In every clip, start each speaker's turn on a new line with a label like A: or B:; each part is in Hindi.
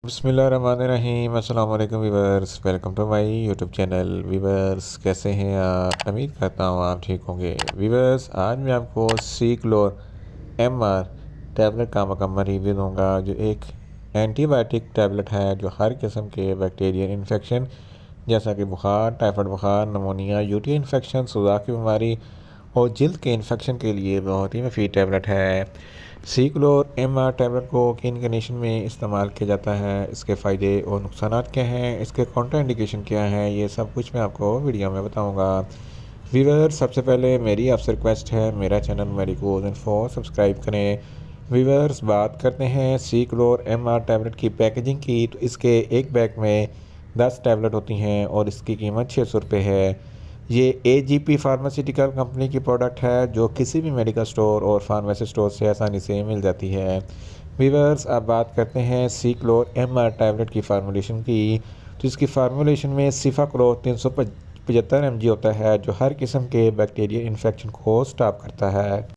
A: बिस्मिल्लाहिर्रहमानिर्रहीम अस्सलाम वालेकुम viewers, welcome to my YouTube channel. Viewers कैसे हैं आप? उम्मीद करता हूँ आप ठीक होंगे। वीवर्स आज मैं आपको सीक्लोर MR टैबलेट का मुकम्मल रिव्यू दूंगा, जो एक एंटीबायोटिक टैबलेट है जो हर किस्म के बैक्टीरियल इन्फेक्शन जैसा कि बुखार, टाइफाइड बुखार, नमोनिया, यूटी इन्फेक्शन, सुजा की बीमारी और जल्द के इन्फेक्शन के लिए बहुत ही मुफीद टैबलेट है। सीक्लोर MR टैबलेट को किन कंडीशन में इस्तेमाल किया जाता है, इसके फ़ायदे और नुकसान क्या हैं, इसके काउंटर इंडिकेशन क्या हैं, ये सब कुछ मैं आपको वीडियो में बताऊंगा। व्यूअर सबसे पहले मेरी आपसे रिक्वेस्ट है, मेरा चैनल मेडिकोज इन्फो सब्सक्राइब करें। व्यूअर्स बात करते हैं सीक्लोर MR टैबलेट की पैकेजिंग की, तो इसके एक बैग में 10 टैबलेट होती हैं और इसकी कीमत 600 रुपये है। ये AGP फार्मास्यूटिकल कंपनी की प्रोडक्ट है जो किसी भी मेडिकल स्टोर और फार्मेसी स्टोर से आसानी से मिल जाती है। वीवर्स अब बात करते हैं सीक्लोर MR टैबलेट की फार्मूलेशन की, तो इसकी फार्मूलेशन में सिफाक्लोर 375 mg होता है जो हर किस्म के बैक्टीरियल इन्फेक्शन को स्टॉप करता है।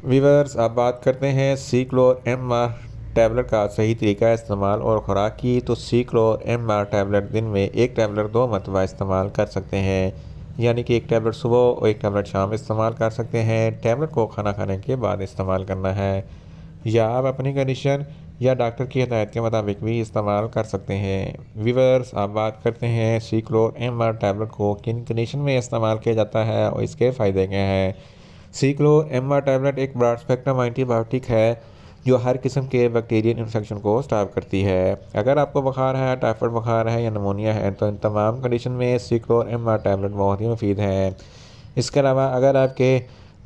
A: वीवर्स अब बात करते हैं सीक्लोर MR टैबलेट का सही तरीका इस्तेमाल और ख़ुराक की, तो सीक्लोर MR टैबलेट दिन में एक टैबलेट 2 मरतबा इस्तेमाल कर सकते हैं, यानी कि एक टैबलेट सुबह और एक टैबलेट शाम इस्तेमाल कर सकते हैं। टैबलेट को खाना खाने के बाद इस्तेमाल करना है, या आप अपनी कंडीशन या डॉक्टर की हिदायत के मुताबिक भी इस्तेमाल कर सकते हैं। वीवर्स आप बात करते हैं सीक्लोर MR टैबलेट को किन कंडीशन में इस्तेमाल किया जाता है और इसके फ़ायदे क्या हैं। सीक्लोर MR टैबलेट एक ब्रॉड स्पेक्ट्रम एंटीबायोटिक है जो हर किस्म के बैक्टीरियल इन्फेक्शन को स्टॉप करती है। अगर आपको बुखार है, टाइफाइड बुखार है या नमोनिया है, तो इन तमाम कंडीशन में सीक्लोर MR टैबलेट बहुत ही मुफीद है। इसके अलावा अगर आपके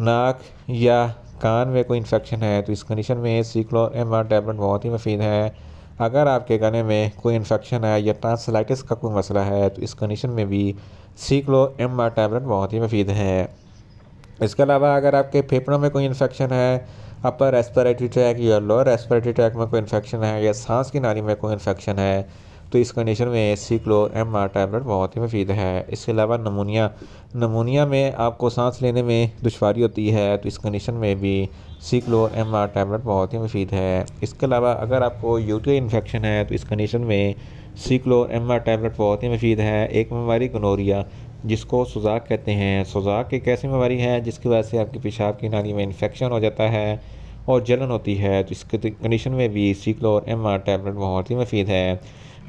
A: नाक या कान में कोई इन्फेक्शन है, तो इस कंडीशन में सीक्लोर MR टैबलेट बहुत ही मुफीद है। अगर आपके गले में कोई इन्फेक्शन है या टॉन्सिलाइटिस का कोई मसला है, तो इस कंडीशन में भी सीक्लोर MR टैबलेट बहुत ही मुफीद है। इसके अलावा अगर आपके फेफड़ों में कोई इन्फेक्शन है, अपर रेस्पिरेटरी ट्रैक या लोअर रेस्पिरेटरी ट्रैक में कोई इन्फेक्शन है या सांस की नाली में कोई इन्फेक्शन है, तो इस कंडीशन में सीक्लोर MR टैबलेट बहुत ही मुफीद है। इसके अलावा नमोनिया में आपको सांस लेने में दुश्वारी होती है, तो इस कंडीशन में भी सीक्लोर MR टैबलेट बहुत ही मुफीद है। इसके अलावा अगर आपको यूटी इन्फेक्शन है, तो इस कंडीशन में सीक्लोर MR टैबलेट बहुत ही मुफीद है। एक बीमारी गोनोरिया जिसको सुजाक कहते हैं, सुजाक एक ऐसी बीमारी है जिसकी वजह से आपकी पेशाब की नाली में इन्फेक्शन हो जाता है और जलन होती है, तो इसके कंडीशन में भी सीक्लोर MR टैबलेट बहुत ही मुफीद है।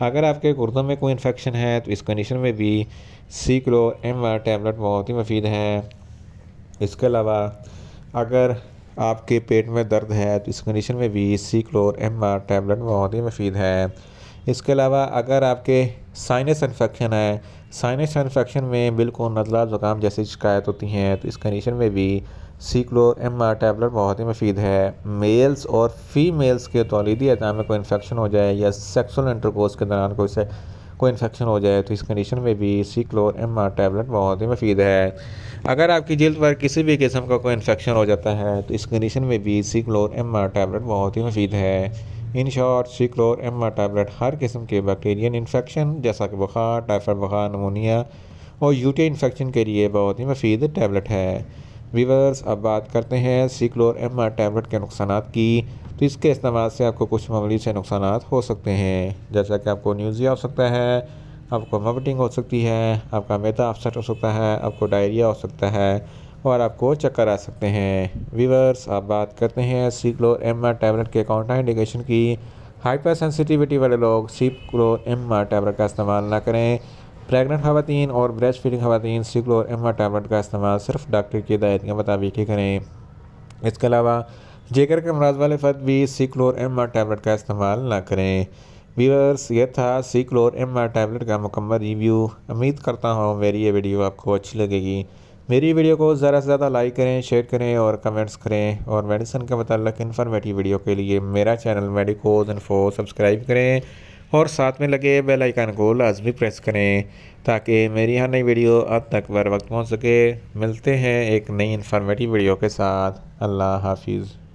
A: अगर आपके गुर्दों में कोई इन्फेक्शन है, तो इस कंडीशन में भी सीक्लोर MR टैबलेट बहुत ही मुफीद है। इसके अलावा अगर आपके पेट में दर्द है, तो इस कंडीशन में भी सीक्लोर MR टैबलेट बहुत ही मुफीद है। इसके अलावा अगर आपके साइनस इन्फेक्शन है, साइनस इन्फेक्शन में बिल्कुल नज़ला ज़ुकाम जैसी शिकायत होती हैं, तो इस कंडीशन में भी सीक्लोर MR टैबलेट बहुत ही मुफीद है। मेल्स और फीमेल्स के तौलीदी अज़ा में कोई इन्फेक्शन हो जाए या सेक्सुअल इंटरकोर्स के दौरान कोई इन्फेक्शन हो जाए, तो इस कंडीशन में भी सीक्लोर MR टैबलेट बहुत ही मुफीद है। अगर आपकी जल्द पर किसी भी किस्म का कोई इन्फेक्शन हो जाता है, तो इस कंडीशन में भी सीक्लोर MR टैबलेट बहुत ही मुफीद है। इन शॉर्ट सीक्लोर MR टैबलेट हर किस्म के बैक्टीरियल इन्फेक्शन जैसा कि बुखार, टाइफाइड बुखार, नमोनिया और यूटी इन्फेक्शन के लिए बहुत ही मुफीद टैबलेट है। वीवर्स अब बात करते हैं सीक्लोर MR टैबलेट के नुकसानात की, तो इसके इस्तेमाल से आपको कुछ मामूली से नुकसानात हो सकते हैं, जैसा कि आपको न्यूज़िया हो सकता है, आपको वॉमिटिंग हो सकती है, आपका मैदा अपसेट हो सकता है, आपको डायरिया हो सकता है और आपको चक्कर आ सकते हैं। वीवर्स अब बात करते हैं सीक्लोर MR टैबलेट के काउंटर इंडिकेशन की। हाइपर सेंसिटिविटी वाले लोग सीक्लोर MR टैबलेट का इस्तेमाल ना करें। प्रेग्नेंट खवातीन और ब्रेस्ट फीडिंग खवातीन सीक्लोर MR टैबलेट का इस्तेमाल सिर्फ डॉक्टर की हिदायत के मुताबिक ही करें। इसके अलावा जिगर के अमराज वाले फ़र्द भी सीक्लोर MR टैबलेट का इस्तेमाल ना करें। व्यूअर्स ये था सीक्लोर MR टैबलेट का मुकम्मल रिव्यू। उम्मीद करता हूँ मेरी ये वीडियो आपको अच्छी लगेगी। मेरी वीडियो को ज़्यादा से ज़्यादा लाइक करें, शेयर करें और कमेंट्स करें, और मेडिसिन के मतलब इन्फॉर्मेटिव वीडियो के लिए मेरा चैनल मेडिकोज इन्फो सब्सक्राइब करें और साथ में लगे बेल आइकन को लाजमी प्रेस करें ताकि मेरी हर नई वीडियो अब तक बर वक्त पहुँच सके। मिलते हैं एक नई इन्फॉर्मेटिव वीडियो के साथ। अल्लाह हाफिज़।